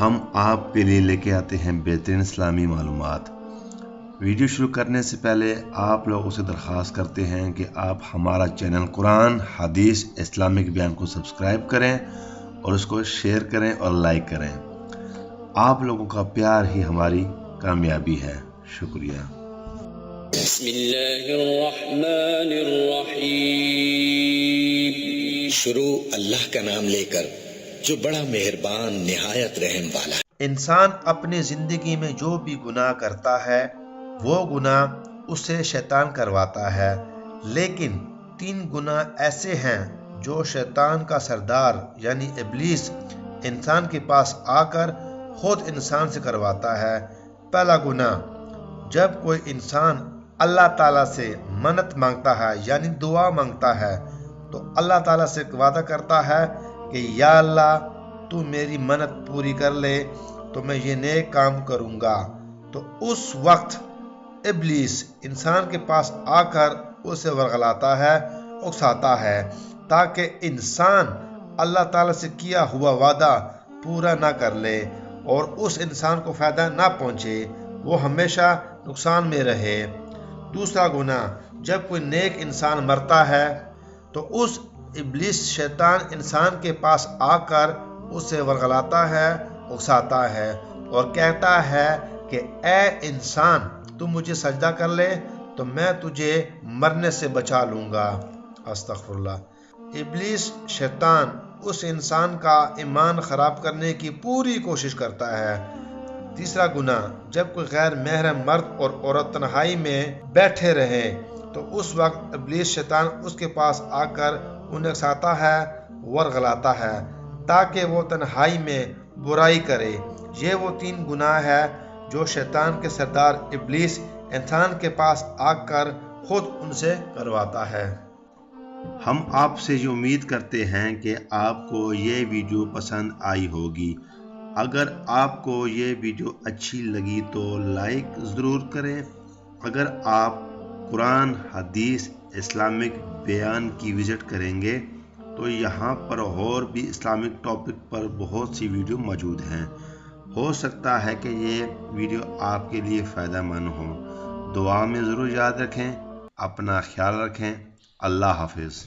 ہم آپ کے لیے لے کے آتے ہیں بہترین اسلامی معلومات۔ ویڈیو شروع کرنے سے پہلے آپ لوگوں سے درخواست کرتے ہیں کہ آپ ہمارا چینل قرآن حدیث اسلامک بیان کو سبسکرائب کریں اور اس کو شیئر کریں اور لائک کریں۔ آپ لوگوں کا پیار ہی ہماری کامیابی ہے۔ شکریہ۔ بسم اللہ الرحمن الرحیم۔ شروع اللہ کا نام لے کر جو بڑا مہربان نہایت رحم والا ہے۔ انسان اپنی زندگی میں جو بھی گناہ کرتا ہے وہ گناہ اسے شیطان کرواتا ہے، لیکن 3 گناہ ایسے ہیں جو شیطان کا سردار یعنی ابلیس انسان کے پاس آ کر خود انسان سے کرواتا ہے۔ پہلا گناہ، جب کوئی انسان اللہ تعالیٰ سے منت مانگتا ہے یعنی دعا مانگتا ہے تو اللہ تعالیٰ سے وعدہ کرتا ہے کہ یا اللہ تو میری منت پوری کر لے تو میں یہ نیک کام کروں گا، تو اس وقت ابلیس انسان کے پاس آ کر اسے ورغلاتا ہے، اکساتا ہے، تاکہ انسان اللہ تعالیٰ سے کیا ہوا وعدہ پورا نہ کر لے اور اس انسان کو فائدہ نہ پہنچے، وہ ہمیشہ نقصان میں رہے۔ دوسرا گناہ، جب کوئی نیک انسان مرتا ہے تو اس ابلیس شیطان انسان کے پاس آ کر اسے ورغلاتا ہے، اکساتا ہے اور کہتا ہے کہ اے انسان تو مجھے سجدہ کر لے تو میں تجھے مرنے سے بچا لوں گا۔ استغفر اللہ۔ ابلیس شیطان اس انسان کا ایمان خراب کرنے کی پوری کوشش کرتا ہے۔ تیسرا گناہ، جب کوئی غیر محرم مرد اور عورت تنہائی میں بیٹھے رہے تو اس وقت ابلیس شیطان اس کے پاس آ کر انہیں اکساتا ہے، ورغلاتا ہے تاکہ وہ تنہائی میں برائی کرے۔ یہ وہ 3 گناہ ہے جو شیطان کے سردار ابلیس انسان کے پاس آ کر خود ان سے کرواتا ہے۔ ہم آپ سے یہ امید کرتے ہیں کہ آپ کو یہ ویڈیو پسند آئی ہوگی۔ اگر آپ کو یہ ویڈیو اچھی لگی تو لائک ضرور کریں۔ اگر آپ قرآن حدیث اسلامک بیان کی وزٹ کریں گے تو یہاں پر اور بھی اسلامک ٹاپک پر بہت سی ویڈیو موجود ہیں۔ ہو سکتا ہے کہ یہ ویڈیو آپ کے لیے فائدہ مند ہو۔ دعا میں ضرور یاد رکھیں۔ اپنا خیال رکھیں۔ اللہ حافظ۔